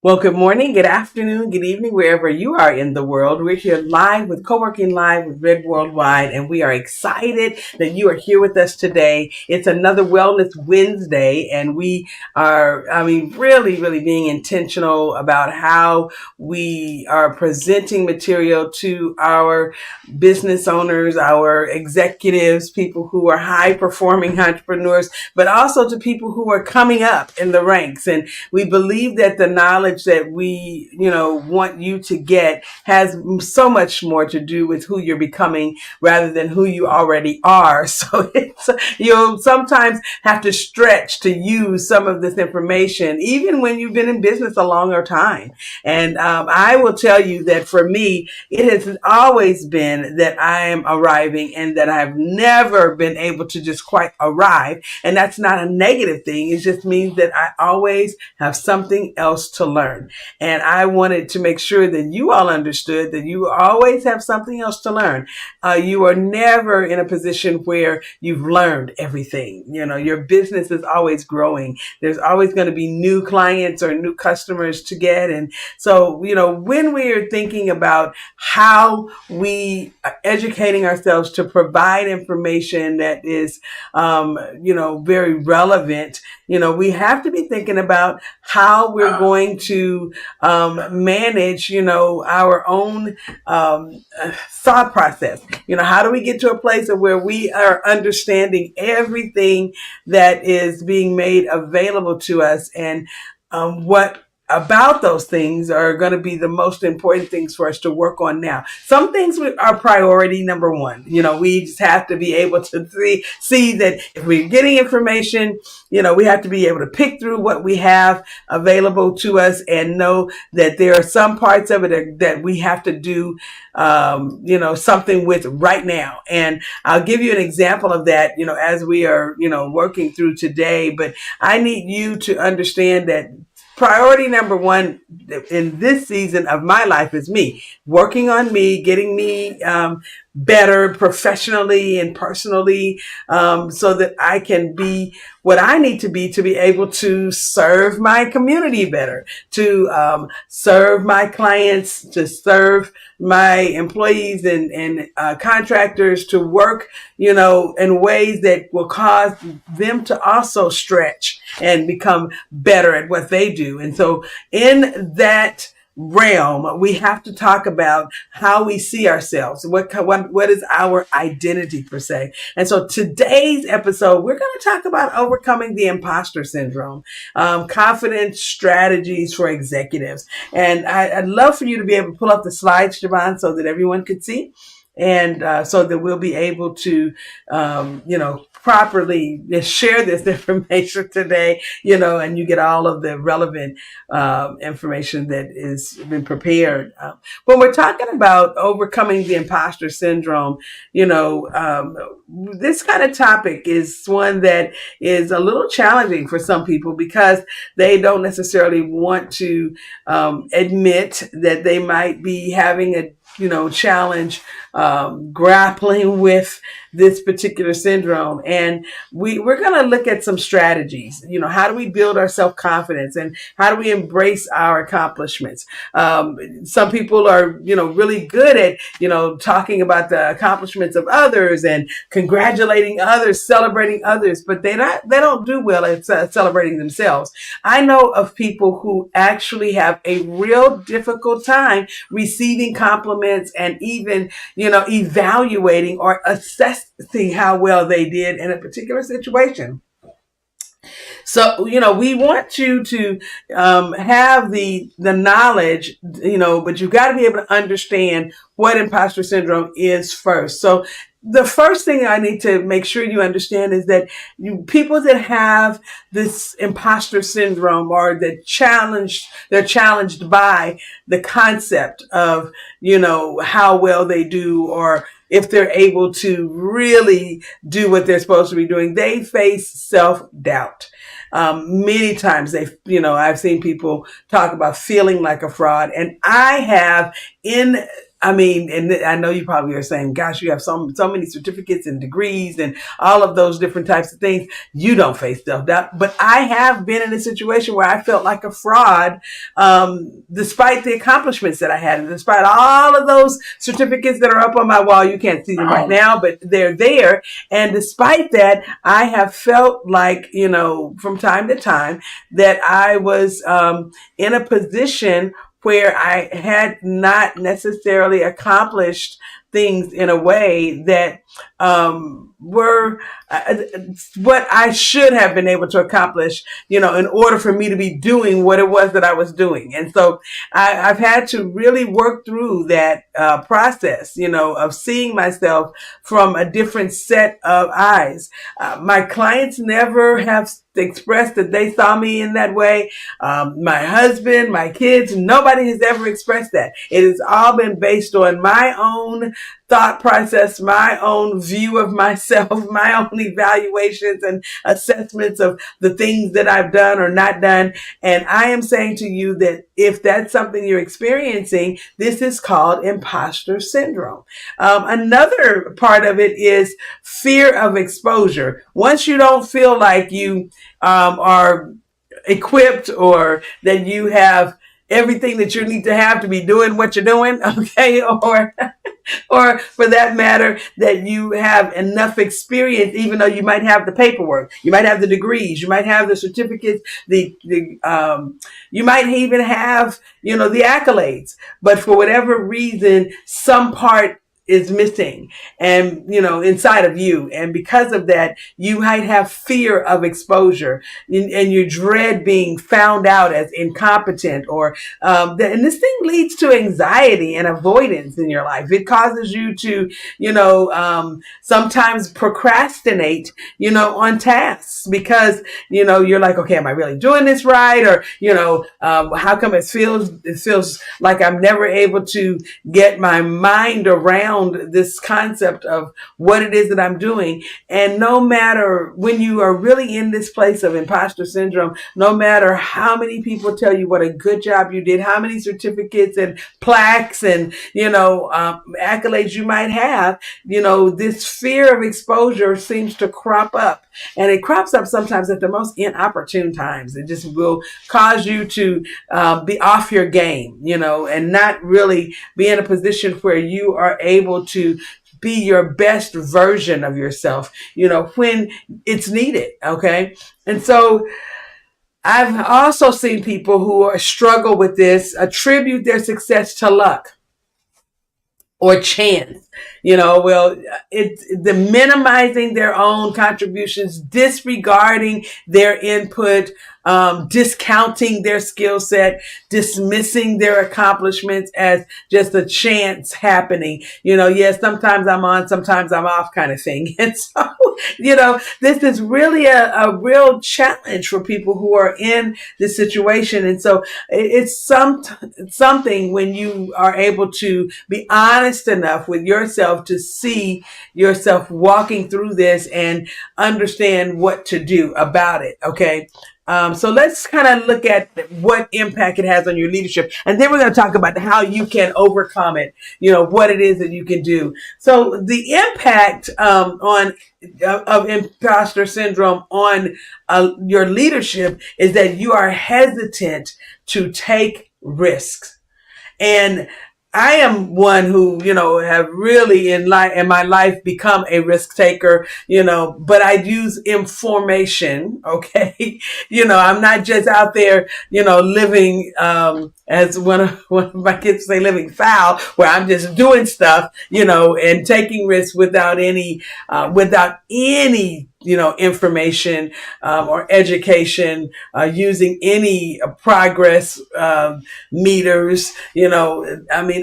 Well, good morning, good afternoon, good evening, wherever you are in the world. We're here live with Co-working Live with Red Worldwide, and we are excited that you are here with us today. It's another Wellness Wednesday, and we are, really being intentional about how we are presenting material to our business owners, our executives, people who are high performing entrepreneurs, but also to people who are coming up in the ranks. And we believe that the knowledge that we, want you to get has so much more to do with who you're becoming rather than who you already are. So you'll sometimes have to stretch to use some of this information, even when you've been in business a longer time. And I will tell you that for me, it has always been that I am arriving and that I've never been able to just quite arrive. And that's not a negative thing. It just means that I always have something else to learn. And I wanted to make sure that you all understood that you always have something else to learn. You are never in a position where you've learned everything. Your business is always growing. There's always going to be new clients or new customers to get. And so, when we are thinking about how we are educating ourselves to provide information that is, very relevant, we have to be thinking about how we're going to manage, our own thought process. How do we get to a place of where we are understanding everything that is being made available to us, and what about those things are going to be the most important things for us to work on now. Some things are priority number one. We just have to be able to see that if we're getting information, we have to be able to pick through what we have available to us and know that there are some parts of it that we have to do, something with right now. And I'll give you an example of that, as we are, working through today. But I need you to understand that priority number one in this season of my life is me, working on me, getting me better professionally and personally, so that I can be what I need to be able to serve my community better, to serve my clients, to serve my employees and contractors, to work, in ways that will cause them to also stretch and become better at what they do. And so in that realm, we have to talk about how we see ourselves. What is our identity per se? And so today's episode, we're going to talk about overcoming the imposter syndrome, confidence strategies for executives. And I'd love for you to be able to pull up the slides, Javon, so that everyone could see. And so that we'll be able to, properly share this information today, and you get all of the relevant information that is been prepared. When we're talking about overcoming the imposter syndrome, this kind of topic is one that is a little challenging for some people because they don't necessarily want to admit that they might be having a challenge grappling with this particular syndrome. And we're going to look at some strategies. How do we build our self-confidence and how do we embrace our accomplishments? Some people are, really good at, talking about the accomplishments of others and congratulating others, celebrating others, but they don't do well at celebrating themselves. I know of people who actually have a real difficult time receiving compliments and even, evaluating or assessing how well they did in a particular situation. So, we want you to have the knowledge, but you've got to be able to understand what imposter syndrome is first. So the first thing I need to make sure you understand is that people that have this imposter syndrome or they're challenged by the concept of, how well they do or if they're able to really do what they're supposed to be doing, they face self-doubt. Many times I've seen people talk about feeling like a fraud, and I have in I mean, and I know you probably are saying, gosh, you have so many certificates and degrees and all of those different types of things. You don't face self-doubt. But I have been in a situation where I felt like a fraud, despite the accomplishments that I had, and despite all of those certificates that are up on my wall. You can't see them right now, but they're there. And despite that, I have felt like, from time to time that I was in a position where I had not necessarily accomplished things in a way that were what I should have been able to accomplish, in order for me to be doing what it was that I was doing. And so I've had to really work through that process, of seeing myself from a different set of eyes. My clients never have expressed that they saw me in that way. My husband, my kids, nobody has ever expressed that. It has all been based on my own thought process, my own view of myself, my own evaluations and assessments of the things that I've done or not done. And I am saying to you that if that's something you're experiencing, this is called imposter syndrome. Another part of it is fear of exposure. Once you don't feel like you are equipped or that you have everything that you need to have to be doing what you're doing, okay, or for that matter, that you have enough experience, even though you might have the paperwork, you might have the degrees, you might have the certificates, you might even have, the accolades, but for whatever reason, some part is missing and, inside of you. And because of that, you might have fear of exposure and you dread being found out as incompetent and this thing leads to anxiety and avoidance in your life. It causes you to, sometimes procrastinate, on tasks because, you're like, okay, am I really doing this right? Or, how come it feels like I'm never able to get my mind around this concept of what it is that I'm doing. And no matter when you are really in this place of imposter syndrome, no matter how many people tell you what a good job you did, how many certificates and plaques and, accolades you might have, this fear of exposure seems to crop up. And it crops up sometimes at the most inopportune times. It just will cause you to be off your game, and not really be in a position where you are able to be your best version of yourself, when it's needed. Okay. And so I've also seen people who struggle with this attribute their success to luck or chance, it's the minimizing their own contributions, disregarding their input, discounting their skill set, dismissing their accomplishments as just a chance happening. Yes, sometimes I'm on, sometimes I'm off kind of thing. And so, this is really a real challenge for people who are in this situation. And so it's something when you are able to be honest enough with yourself to see yourself walking through this and understand what to do about it. Okay. So let's kind of look at what impact it has on your leadership. And then we're going to talk about how you can overcome it, what it is that you can do. So the impact of imposter syndrome on your leadership is that you are hesitant to take risks. And I am one who, have really in my life become a risk taker, but I use information. Okay. I'm not just out there, living, as one of my kids say, living foul, where I'm just doing stuff, and taking risks without any, information, or education, using any progress, meters,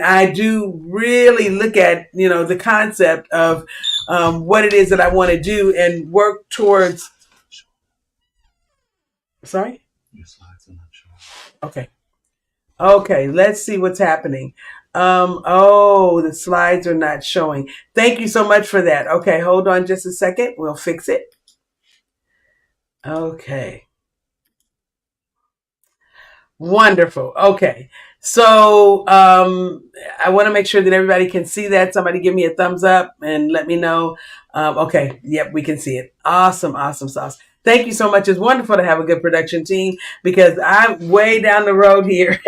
I do really look at, the concept of, what it is that I want to do and work towards. Sorry? Your slides are not showing. Okay, let's see what's happening. The slides are not showing. Thank you so much for that. Okay, hold on just a second. We'll fix it. Okay. Wonderful. Okay. So I want to make sure that everybody can see that. Somebody give me a thumbs up and let me know. Okay, yep, we can see it. Awesome, awesome sauce. Thank you so much. It's wonderful to have a good production team because I'm way down the road here.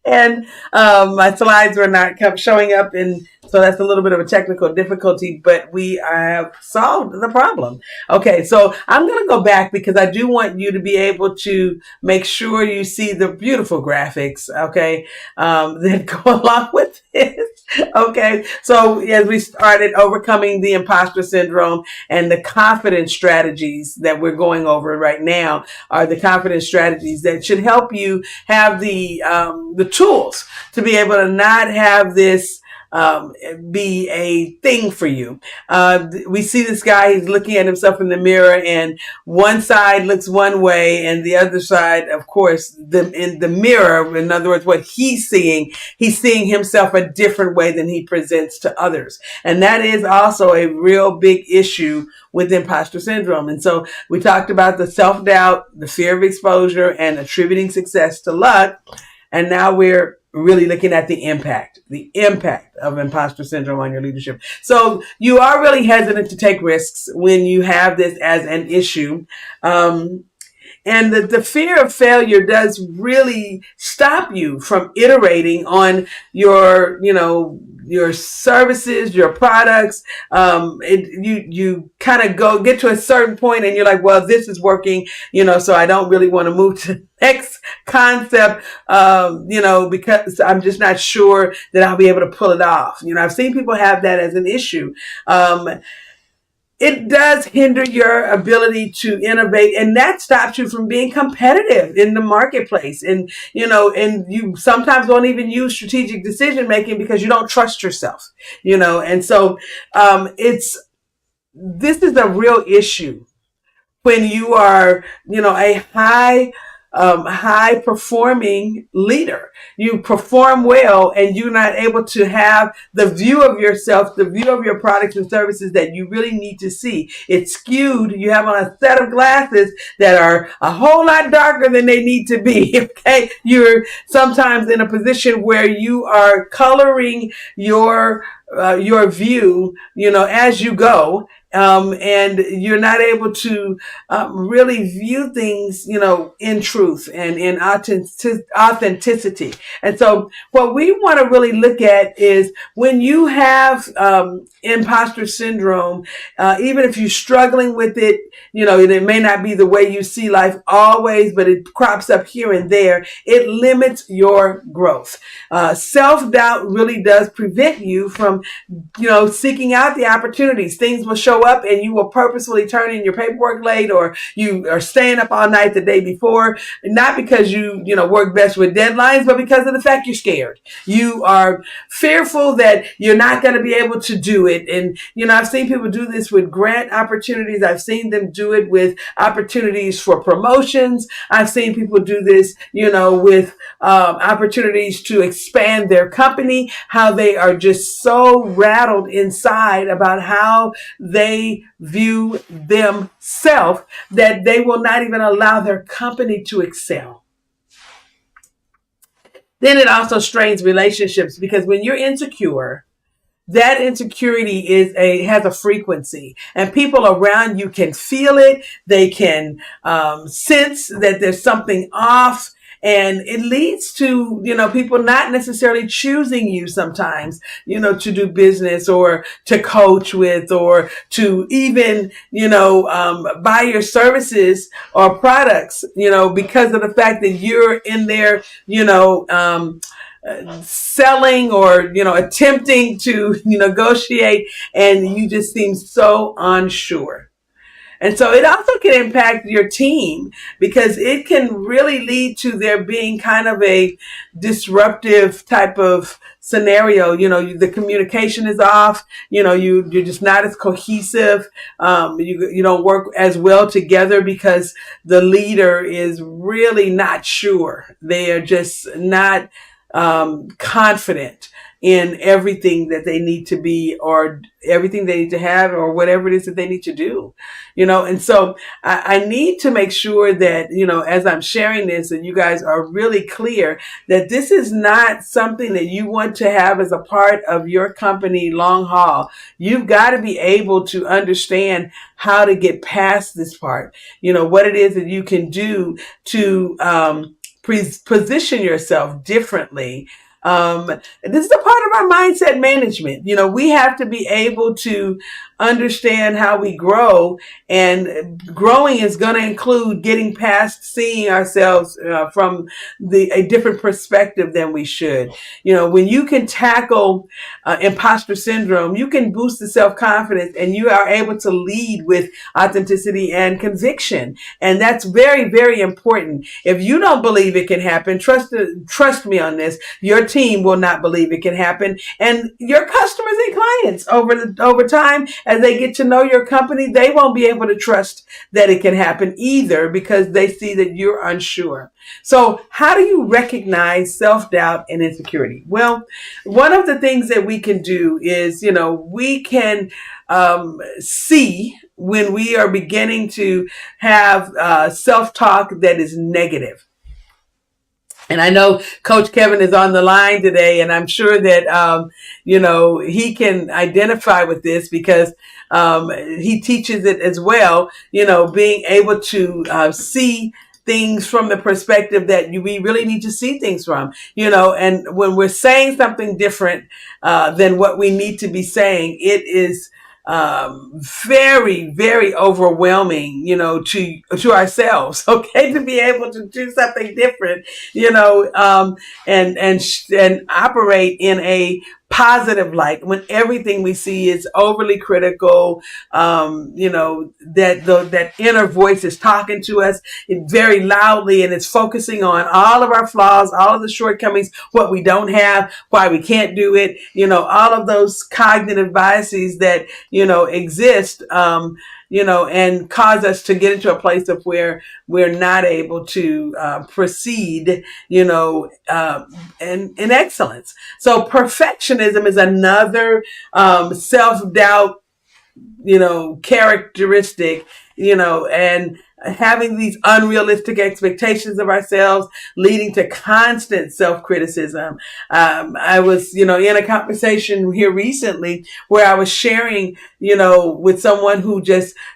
And my slides were not kept showing up, and so that's a little bit of a technical difficulty, but we have solved the problem. Okay, so I'm going to go back because I do want you to be able to make sure you see the beautiful graphics, okay, that go along with this. Okay, so as we started overcoming the imposter syndrome, and the confidence strategies that we're going over right now are the confidence strategies that should help you have the tools to be able to not have this be a thing for you. We see this guy, he's looking at himself in the mirror, and one side looks one way and the other side, of course, in the mirror, in other words, what he's seeing himself a different way than he presents to others. And that is also a real big issue with imposter syndrome. And so we talked about the self-doubt, the fear of exposure, and attributing success to luck. And now we're really looking at the impact of imposter syndrome on your leadership. So you are really hesitant to take risks when you have this as an issue. And the fear of failure does really stop you from iterating on your services, your products. You kind of get to a certain point and you're like, well, this is working, so I don't really want to move to the next concept, because I'm just not sure that I'll be able to pull it off. I've seen people have that as an issue. It does hinder your ability to innovate, and that stops you from being competitive in the marketplace. And you sometimes don't even use strategic decision making because you don't trust yourself. And so this is a real issue when you are, a high performing leader. You perform well and you're not able to have the view of yourself, the view of your products and services that you really need to see. It's skewed. You have on a set of glasses that are a whole lot darker than they need to be. Okay. You're sometimes in a position where you are coloring your view, as you go. And you're not able to really view things, in truth and in authenticity. And so what we want to really look at is when you have imposter syndrome, even if you're struggling with it, and it may not be the way you see life always, but it crops up here and there, it limits your growth. Self-doubt really does prevent you from, seeking out the opportunities. Things will show up and you will purposefully turn in your paperwork late, or you are staying up all night the day before, not because you work best with deadlines, but because of the fact you're scared. You are fearful that you're not going to be able to do it. And, I've seen people do this with grant opportunities. I've seen them do it with opportunities for promotions. I've seen people do this, with opportunities to expand their company, how they are just so rattled inside about how they view themselves that they will not even allow their company to excel. Then it also strains relationships because when you're insecure, that insecurity has a frequency, and people around you can feel it. They can sense that there's something off. And it leads to, people not necessarily choosing you sometimes, to do business or to coach with or to even, buy your services or products, because of the fact that you're in there, selling or, attempting to negotiate, and you just seem so unsure. And so it also can impact your team because it can really lead to there being kind of a disruptive type of scenario. The communication is off. You're just not as cohesive. You don't work as well together because the leader is really not sure. They are just not confident in everything that they need to be, or everything they need to have, or whatever it is that they need to do, and so I need to make sure that, as I'm sharing this, that you guys are really clear that this is not something that you want to have as a part of your company long haul. You've got to be able to understand how to get past this part, what it is that you can do to position yourself differently. This is a part of our mindset management. We have to be able to understand how we grow, and growing is going to include getting past seeing ourselves from a different perspective than we should. When you can tackle impostor syndrome, you can boost the self-confidence, and you are able to lead with authenticity and conviction. And that's very, very important. If you don't believe it can happen, trust me on this, your team will not believe it can happen. And your customers and clients over time, as they get to know your company, they won't be able to trust that it can happen either, because they see that you're unsure. So how do you recognize self-doubt and insecurity? Well, one of the things that we can do is, we can see when we are beginning to have self-talk that is negative. And I know Coach Kevin is on the line today, and I'm sure that, he can identify with this, because he teaches it as well, being able to see things from the perspective that we really need to see things from, and when we're saying something different than what we need to be saying, it is very, very overwhelming, to ourselves, okay, to be able to do something different, and operate in a positive light when everything we see is overly critical. That inner voice is talking to us very loudly, and it's focusing on all of our flaws, all of the shortcomings, what we don't have, why we can't do it, all of those cognitive biases that, exist, and cause us to get into a place of where we're not able to proceed, in excellence. So perfectionism is another self-doubt, characteristic, and having these unrealistic expectations of ourselves, leading to constant self-criticism. I was, in a conversation here recently where I was sharing, with someone who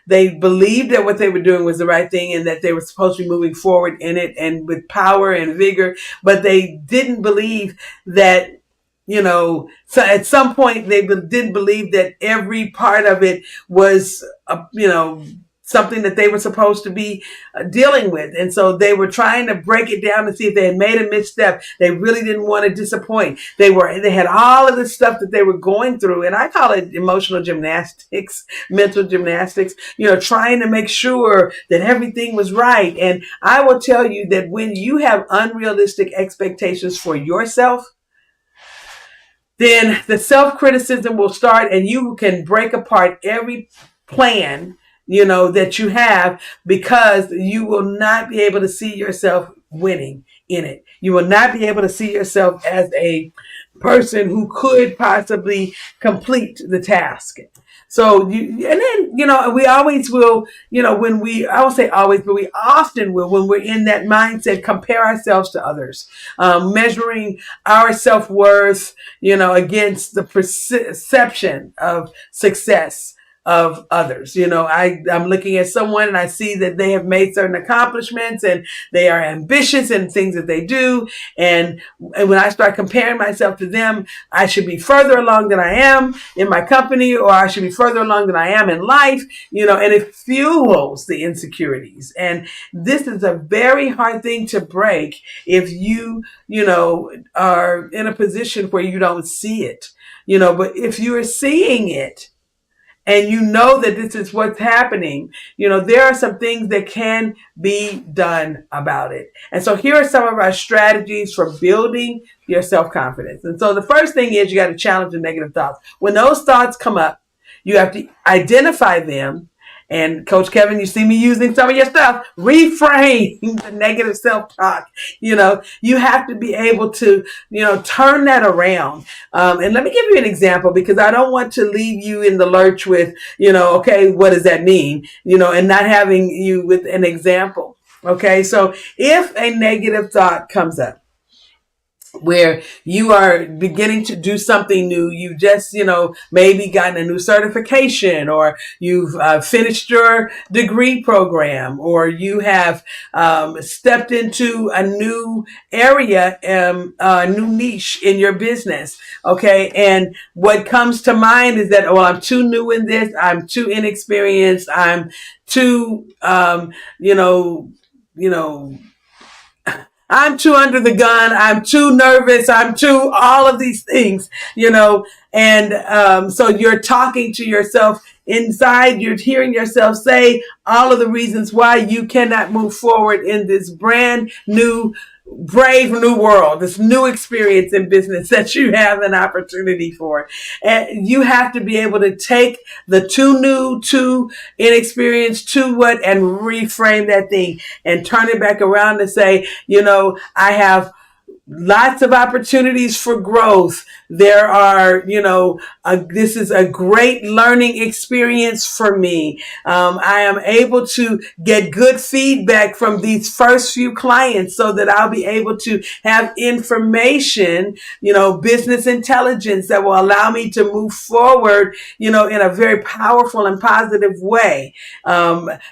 they believed that what they were doing was the right thing, and that they were supposed to be moving forward in it and with power and vigor, but they didn't believe that, so at some point they didn't believe that every part of it was, something that they were supposed to be dealing with. And so they were trying to break it down to see if they had made a misstep. They really didn't want to disappoint. They had all of this stuff that they were going through. And I call it emotional gymnastics, mental gymnastics, trying to make sure that everything was right. And I will tell you that when you have unrealistic expectations for yourself, then the self-criticism will start, and you can break apart every plan that you have, because you will not be able to see yourself winning in it. You will not be able to see yourself as a person who could possibly complete the task. So we always will, I won't say always, but we often will, when we're in that mindset, compare ourselves to others, measuring our self-worth, against the perception of success of others. I'm looking at someone and I see that they have made certain accomplishments, and they are ambitious in things that they do. And when I start comparing myself to them, I should be further along than I am in my company, or I should be further along than I am in life, and it fuels the insecurities. And this is a very hard thing to break if you, are in a position where you don't see it, but if you are seeing it, and that this is what's happening, there are some things that can be done about it. And so here are some of our strategies for building your self-confidence. And so the first thing is, you got to challenge the negative thoughts. When those thoughts come up, you have to identify them And Coach Kevin, you see me using some of your stuff. Reframe the negative self-talk. You have to be able to, turn that around. And let me give you an example, because I don't want to leave you in the lurch with, okay, what does that mean? And not having you with an example. Okay. So if a negative thought comes up, where you are beginning to do something new, you just, maybe gotten a new certification, or you've finished your degree program, or you have stepped into a new area, a new niche in your business. Okay. And what comes to mind is that, I'm too new in this. I'm too inexperienced. I'm too, I'm too under the gun. I'm too nervous. I'm too all of these things, and so you're talking to yourself inside. You're hearing yourself say all of the reasons why you cannot move forward in this brand new, brave new world, this new experience in business that you have an opportunity for. And you have to be able to take the too new, too inexperienced, too what, and reframe that thing and turn it back around to say, I have lots of opportunities for growth. There are, this is a great learning experience for me. I am able to get good feedback from these first few clients so that I'll be able to have information, business intelligence that will allow me to move forward, in a very powerful and positive way.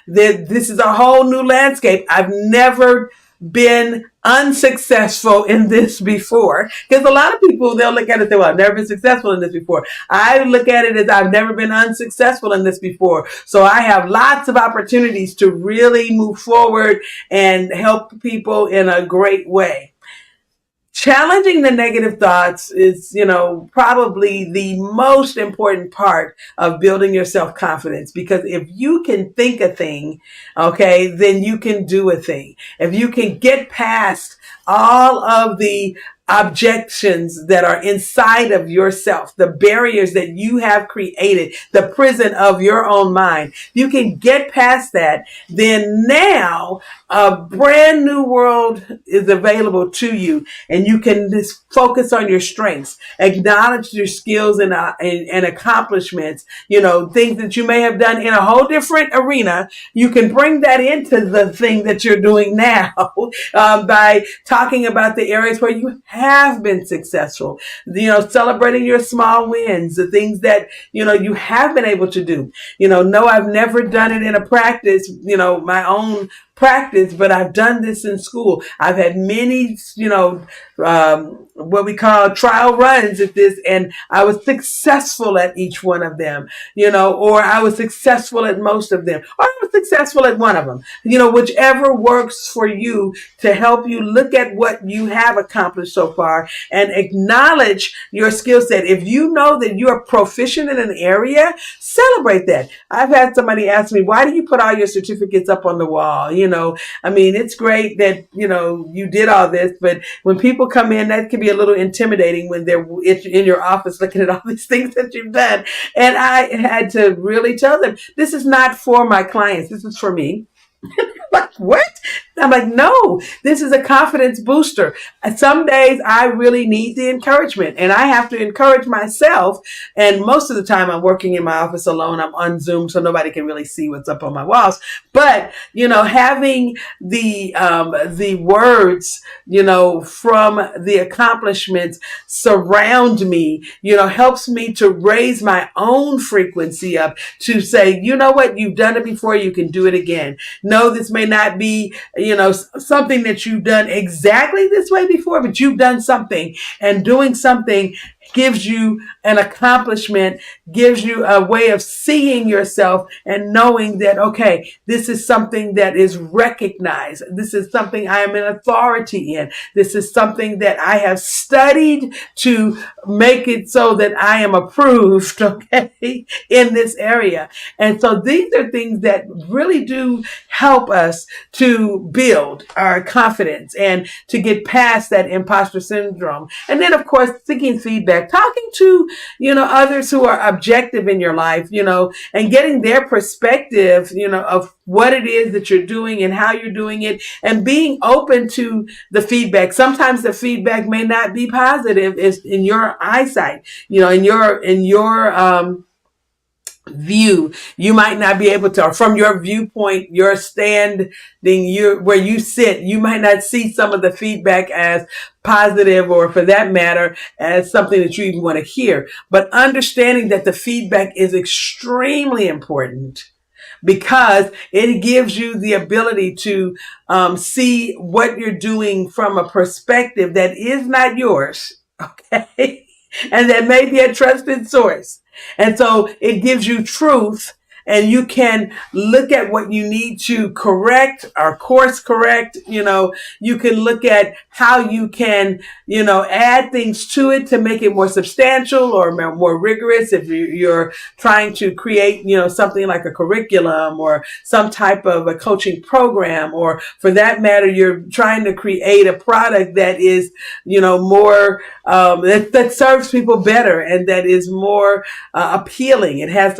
This is a whole new landscape. I've never been unsuccessful in this before, because a lot of people, they'll look at it and say, well, I've never been successful in this before. I look at it as I've never been unsuccessful in this before. So I have lots of opportunities to really move forward and help people in a great way. Challenging the negative thoughts is, probably the most important part of building your self-confidence, because if you can think a thing, okay, then you can do a thing. If you can get past all of the objections that are inside of yourself, the barriers that you have created, the prison of your own mind, you can get past that, then now a brand new world is available to you, and you can just focus on your strengths, acknowledge your skills and accomplishments, things that you may have done in a whole different arena. You can bring that into the thing that you're doing now by talking about the areas where you have been successful, celebrating your small wins, the things that, you have been able to do. No, I've never done it in a practice, my own practice, but I've done this in school. I've had many, what we call trial runs at this, and I was successful at each one of them, or I was successful at most of them, or I was successful at one of them, whichever works for you to help you look at what you have accomplished so far and acknowledge your skill set. If you know that you are proficient in an area, celebrate that. I've had somebody ask me, why do you put all your certificates up on the wall? It's great that, you did all this, but when people come in, that can be a little intimidating when they're in your office looking at all these things that you've done. And I had to really tell them, this is not for my clients. This is for me. Like, what? I'm like, no, this is a confidence booster. Some days I really need the encouragement, and I have to encourage myself. And most of the time I'm working in my office alone. I'm on Zoom, so nobody can really see what's up on my walls. But, having the words, from the accomplishments surround me, helps me to raise my own frequency up to say, you know what, you've done it before, you can do it again. No, this may not be, something that you've done exactly this way before, but you've done something, and doing something gives you an accomplishment, gives you a way of seeing yourself and knowing that, okay, this is something that is recognized. This is something I am an authority in. This is something that I have studied to make it so that I am approved, okay, in this area. And so these are things that really do help us to build our confidence and to get past that imposter syndrome. And then, of course, seeking feedback feedback, talking to, others who are objective in your life, and getting their perspective, of what it is that you're doing and how you're doing it, and being open to the feedback. Sometimes the feedback may not be positive in your eyesight, in your view. You might not be able to, or from your viewpoint, your standing, where you sit, you might not see some of the feedback as positive, or for that matter, as something that you even want to hear. But understanding that the feedback is extremely important, because it gives you the ability to see what you're doing from a perspective that is not yours, okay? And that may be a trusted source. And so it gives you truth, and you can look at what you need to correct or course correct. You can look at how you can, add things to it to make it more substantial or more rigorous. If you're trying to create, something like a curriculum or some type of a coaching program, or for that matter, you're trying to create a product that is, more, that serves people better and that is more appealing. It has,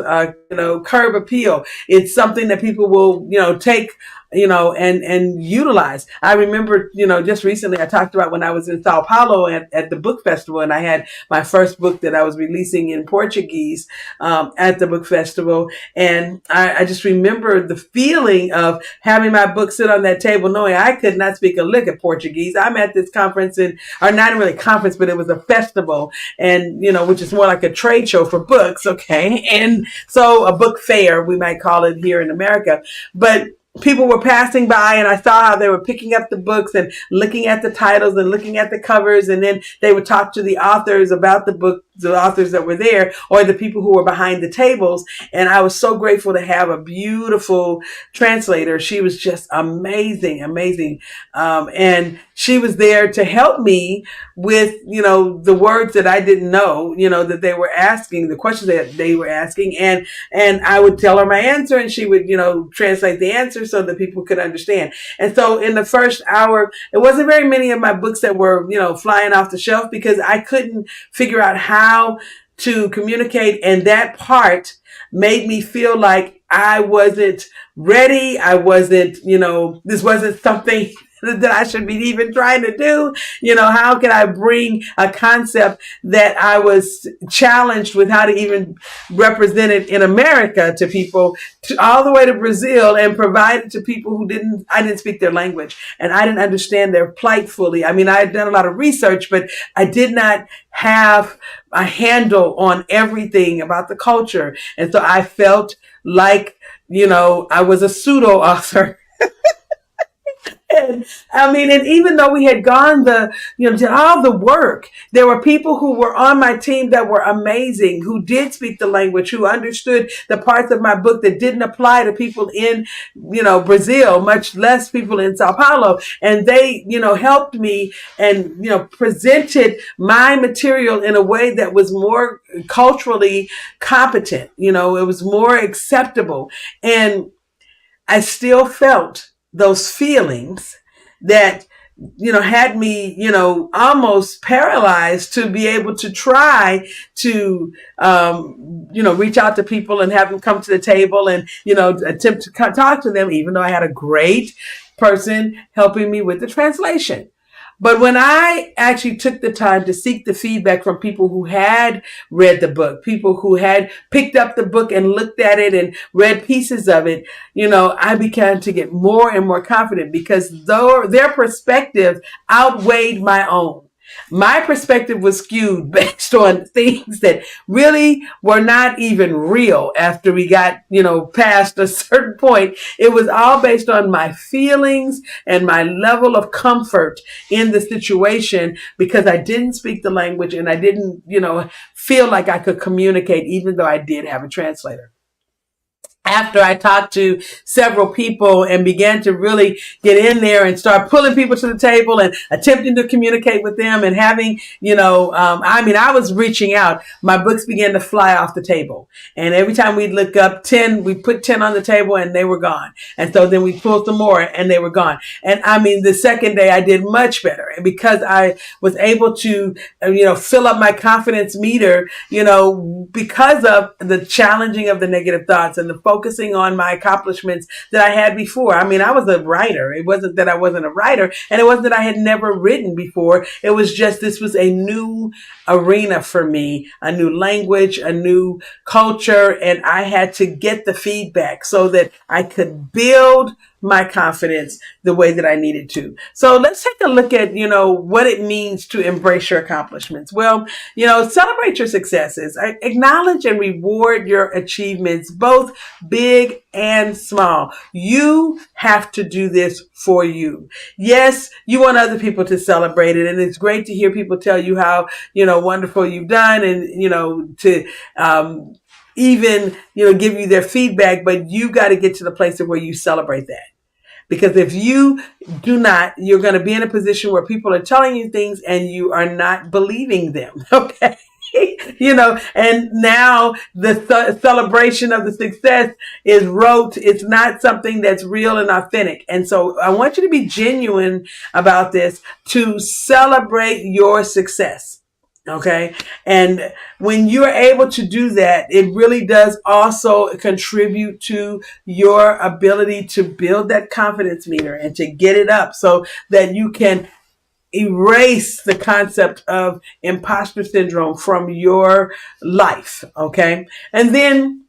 curb appeal. It's something that people will, take, and utilize. I remember, just recently I talked about when I was in Sao Paulo at the book festival, and I had my first book that I was releasing in Portuguese at the book festival. And I just remember the feeling of having my book sit on that table, knowing I could not speak a lick of Portuguese. I'm at this conference, or not really a conference, but it was a festival, and, which is more like a trade show for books. Okay. And so a book fair, we might call it here in America. But people were passing by, and I saw how they were picking up the books and looking at the titles and looking at the covers. And then they would talk to the authors about the book, the authors that were there, or the people who were behind the tables. And I was so grateful to have a beautiful translator. She was just amazing, amazing. And she was there to help me with, the words that I didn't know, that they were asking, the questions that they were asking. And I would tell her my answer, and she would, translate the answer so that people could understand. And so in the first hour, it wasn't very many of my books that were, flying off the shelf, because I couldn't figure out how to communicate. And that part made me feel like I wasn't ready. I wasn't, this wasn't something that I should be even trying to do. How can I bring a concept that I was challenged with how to even represent it in America to people, all the way to Brazil, and provide it to people I didn't speak their language, and I didn't understand their plight fully. I mean, I had done a lot of research, but I did not have a handle on everything about the culture. And so I felt like, I was a pseudo author. And even though we had gone did all the work, there were people who were on my team that were amazing, who did speak the language, who understood the parts of my book that didn't apply to people in, Brazil, much less people in Sao Paulo. And they, helped me and, presented my material in a way that was more culturally competent. It was more acceptable. And I still felt those feelings that, had me, almost paralyzed to be able to try to, reach out to people and have them come to the table and, attempt to talk to them, even though I had a great person helping me with the translation. But when I actually took the time to seek the feedback from people who had read the book, people who had picked up the book and looked at it and read pieces of it, I began to get more and more confident, because their perspective outweighed my own. My perspective was skewed based on things that really were not even real after we got, past a certain point. It was all based on my feelings and my level of comfort in the situation, because I didn't speak the language and I didn't, feel like I could communicate, even though I did have a translator. after I talked to several people and began to really get in there and start pulling people to the table and attempting to communicate with them and having, I was reaching out. My books began to fly off the table. And every time we'd look up 10, we put 10 on the table and they were gone. And so then we pulled some more and they were gone. And the second day I did much better. And because I was able to, fill up my confidence meter, because of the challenging of the negative thoughts and the focusing on my accomplishments that I had before. I was a writer. It wasn't that I wasn't a writer, and it wasn't that I had never written before. It was just, this was a new arena for me, a new language, a new culture, and I had to get the feedback so that I could build my confidence the way that I needed to. So let's take a look at, what it means to embrace your accomplishments. Well, celebrate your successes. Acknowledge and reward your achievements, both big and small. You have to do this for you. Yes, you want other people to celebrate it. And it's great to hear people tell you how, wonderful you've done and, to, even, give you their feedback, but you got to get to the place of where you celebrate that. Because if you do not, you're going to be in a position where people are telling you things and you are not believing them. Okay. And now the celebration of the success is rote. It's not something that's real and authentic. And so I want you to be genuine about this, to celebrate your success. Okay. And when you're able to do that, it really does also contribute to your ability to build that confidence meter and to get it up so that you can erase the concept of imposter syndrome from your life. Okay. And then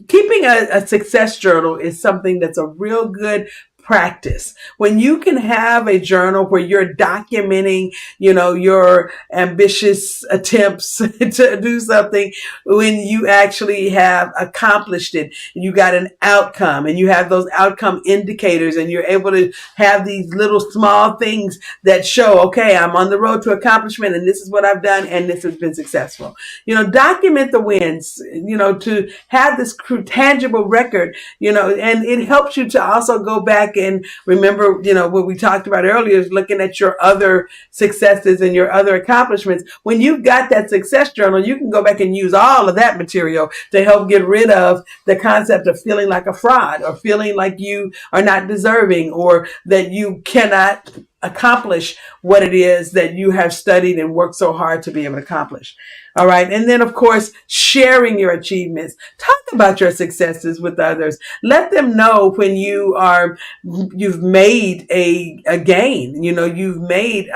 keeping a success journal is something that's a real good practice. When you can have a journal where you're documenting, your ambitious attempts to do something, when you actually have accomplished it, you got an outcome and you have those outcome indicators and you're able to have these little small things that show, okay, I'm on the road to accomplishment and this is what I've done and this has been successful. Document the wins, to have this tangible record, and it helps you to also go back and remember, what we talked about earlier is looking at your other successes and your other accomplishments. When you've got that success journal, you can go back and use all of that material to help get rid of the concept of feeling like a fraud or feeling like you are not deserving or that you cannot accomplish what it is that you have studied and worked so hard to be able to accomplish. All right. And then, of course, sharing your achievements. Talk about your successes with others. Let them know when you've made a gain, you've made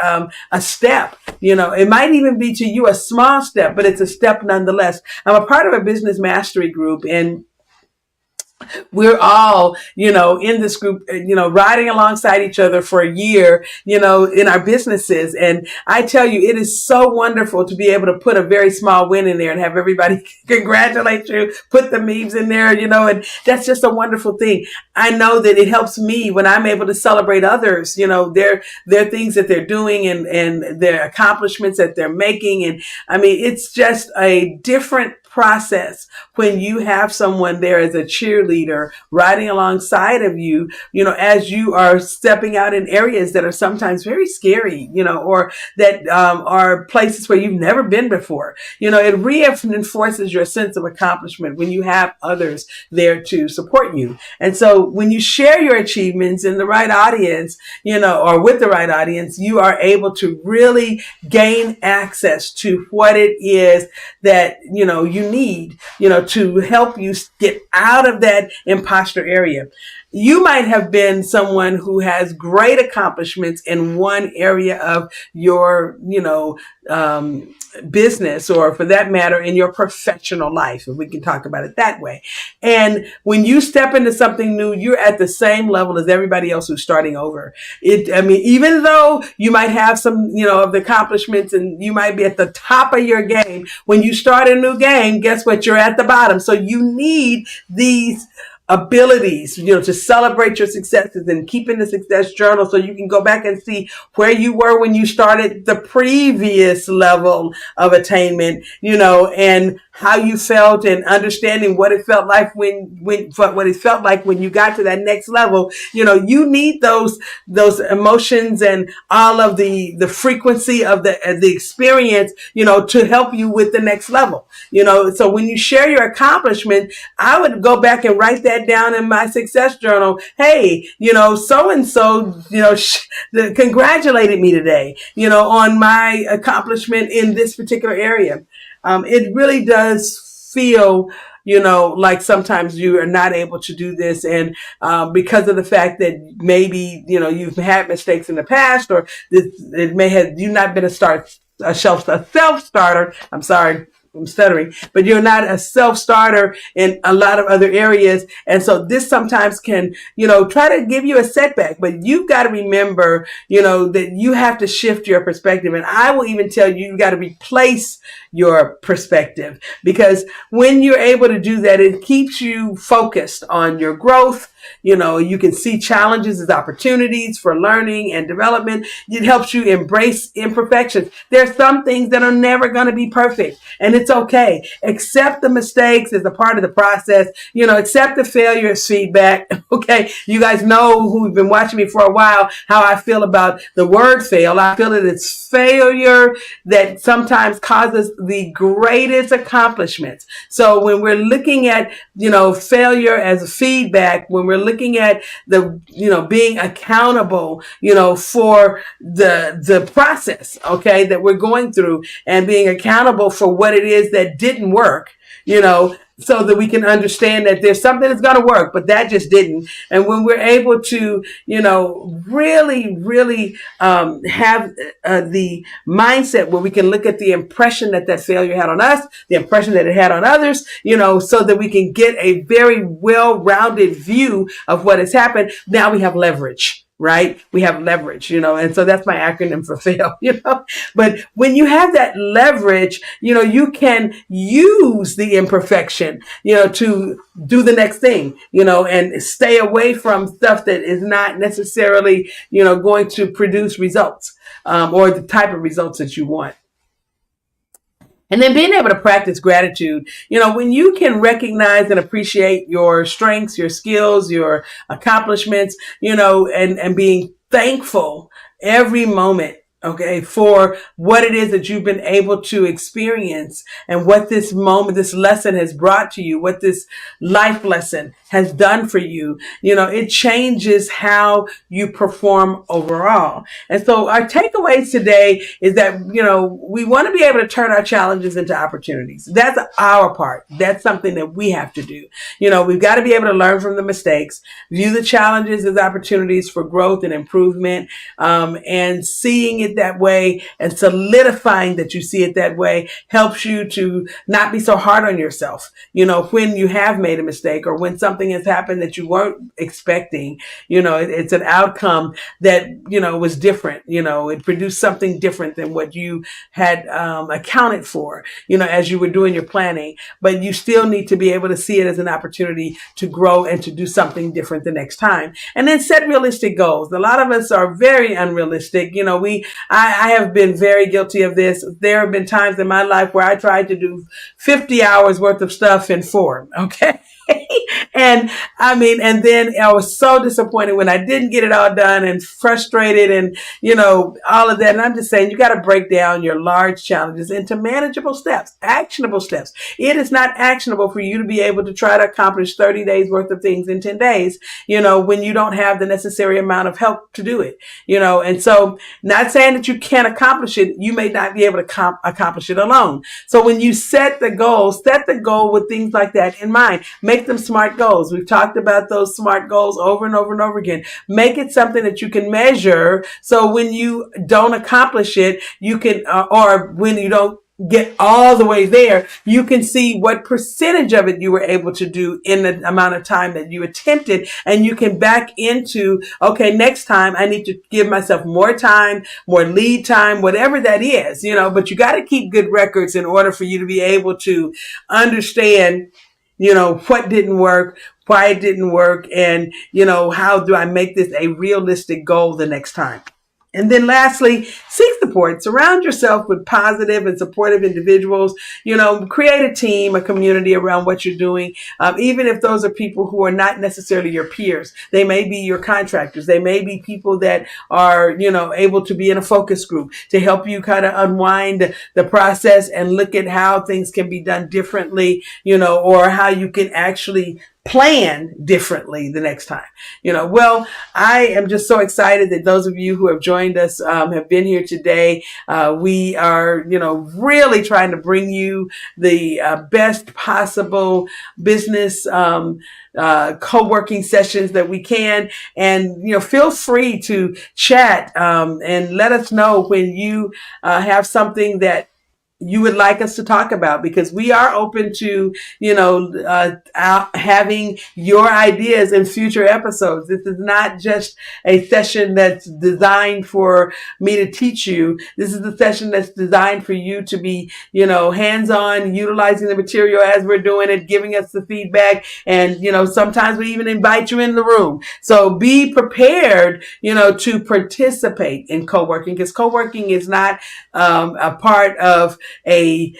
a step. It might even be to you a small step, but it's a step nonetheless. I'm a part of a business mastery group, and we're all, in this group, riding alongside each other for a year, in our businesses. And I tell you, it is so wonderful to be able to put a very small win in there and have everybody congratulate you, put the memes in there, and that's just a wonderful thing. I know that it helps me when I'm able to celebrate others, their things that they're doing and their accomplishments that they're making. And it's just a different process when you have someone there as a cheerleader riding alongside of you, as you are stepping out in areas that are sometimes very scary, or that are places where you've never been before. It reinforces your sense of accomplishment when you have others there to support you. And so when you share your achievements in the right audience, or with the right audience, you are able to really gain access to what it is that, you need, to help you get out of that imposter area. You might have been someone who has great accomplishments in one area of your, business, or for that matter, in your professional life, if we can talk about it that way. And when you step into something new, you're at the same level as everybody else who's starting over. Even though you might have some, of the accomplishments and you might be at the top of your game, when you start a new game, guess what? You're at the bottom. So you need these abilities, to celebrate your successes and keep in the success journal so you can go back and see where you were when you started the previous level of attainment, and how you felt, and understanding what it felt like what it felt like when you got to that next level. You need those emotions and all of the frequency of the experience, to help you with the next level. So when you share your accomplishment, I would go back and write that down in my success journal. Hey, so and so, congratulated me today, on my accomplishment in this particular area. It really does feel, like sometimes you are not able to do this, and because of the fact that maybe you've had mistakes in the past, or it may have you not been a self starter. I'm sorry, I'm stuttering, but you're not a self-starter in a lot of other areas. And so this sometimes can, try to give you a setback, but you've got to remember, that you have to shift your perspective. And I will even tell you, you got to replace your perspective, because when you're able to do that, it keeps you focused on your growth. You can see challenges as opportunities for learning and development. It helps you embrace imperfections. There's some things that are never going to be perfect, and it's okay. Accept the mistakes as a part of the process. Accept the failure as feedback. Okay. You guys know, who've been watching me for a while, how I feel about the word fail. I feel that it's failure that sometimes causes the greatest accomplishments. So when we're looking at, failure as a feedback, when we're looking at the, being accountable, for the process, okay, that we're going through, and being accountable for what it is that didn't work, so that we can understand that there's something that's going to work, but that just didn't. And when we're able to, really, really have the mindset where we can look at the impression that failure had on us, the impression that it had on others, so that we can get a very well-rounded view of what has happened. Now we have leverage. Right? We have leverage, and so that's my acronym for fail, but when you have that leverage, you can use the imperfection, to do the next thing, and stay away from stuff that is not necessarily, going to produce results, or the type of results that you want. And then being able to practice gratitude, when you can recognize and appreciate your strengths, your skills, your accomplishments, and being thankful every moment, okay, for what it is that you've been able to experience, and what this lesson has brought to you, what this life lesson has done for you, it changes how you perform overall. And so our takeaways today is that, we want to be able to turn our challenges into opportunities. That's our part. That's something that we have to do. We've got to be able to learn from the mistakes, view the challenges as opportunities for growth and improvement, and seeing it that way, and solidifying that you see it that way, helps you to not be so hard on yourself, when you have made a mistake, or when something has happened that you weren't expecting. It's an outcome that, was different. It produced something different than what you had accounted for, as you were doing your planning. But you still need to be able to see it as an opportunity to grow and to do something different the next time. And then set realistic goals. A lot of us are very unrealistic. I have been very guilty of this. There have been times in my life where I tried to do 50 hours worth of stuff in 4. Okay. And then I was so disappointed when I didn't get it all done, and frustrated, and, all of that. And I'm just saying, you got to break down your large challenges into manageable steps, actionable steps. It is not actionable for you to be able to try to accomplish 30 days worth of things in 10 days, when you don't have the necessary amount of help to do it, and so, not saying that you can't accomplish it. You may not be able to accomplish it alone. So when you set the goal with things like that in mind. Make them smart goals. We've talked about those smart goals over and over and over again. Make it something that you can measure, so when you don't accomplish it, you can, or when you don't get all the way there, you can see what percentage of it you were able to do in the amount of time that you attempted, and you can back into, okay, next time I need to give myself more time, more lead time, whatever that is, but you got to keep good records in order for you to be able to understand, what didn't work, why it didn't work, and, how do I make this a realistic goal the next time? And then lastly, seek support. Surround yourself with positive and supportive individuals. Create a team, a community around what you're doing. Even if those are people who are not necessarily your peers, they may be your contractors. They may be people that are, able to be in a focus group to help you kind of unwind the process and look at how things can be done differently, or how you can actually plan differently the next time. Well, I am just so excited that those of you who have joined us have been here today. We are, really trying to bring you the best possible business co-working sessions that we can. And, feel free to chat and let us know when you have something that you would like us to talk about, because we are open to, having your ideas in future episodes. This is not just a session that's designed for me to teach you. This is a session that's designed for you to be, hands-on, utilizing the material as we're doing it, giving us the feedback. And, sometimes we even invite you in the room. So be prepared, to participate in co-working, because co-working is not a part of a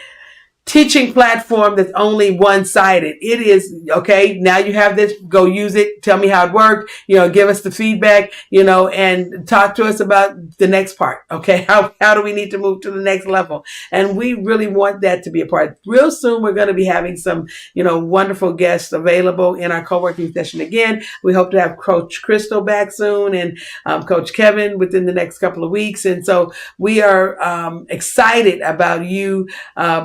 teaching platform that's only one-sided. It is, okay, now you have this, go use it, tell me how it worked, give us the feedback, and talk to us about the next part, okay? How do we need to move to the next level? And we really want that to be a part. Real soon, we're going to be having some, wonderful guests available in our co-working session again. We hope to have Coach Crystal back soon, and Coach Kevin within the next couple of weeks. And so we are excited about you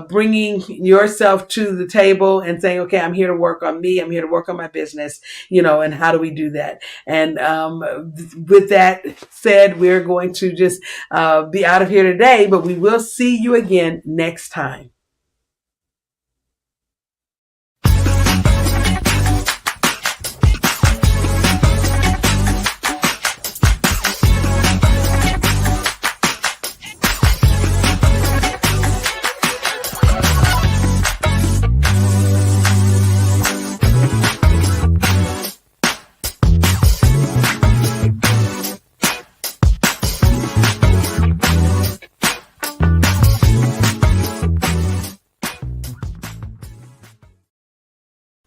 bringing yourself to the table and saying, okay, I'm here to work on me. I'm here to work on my business, and how do we do that? And with that said, we're going to just be out of here today, but we will see you again next time.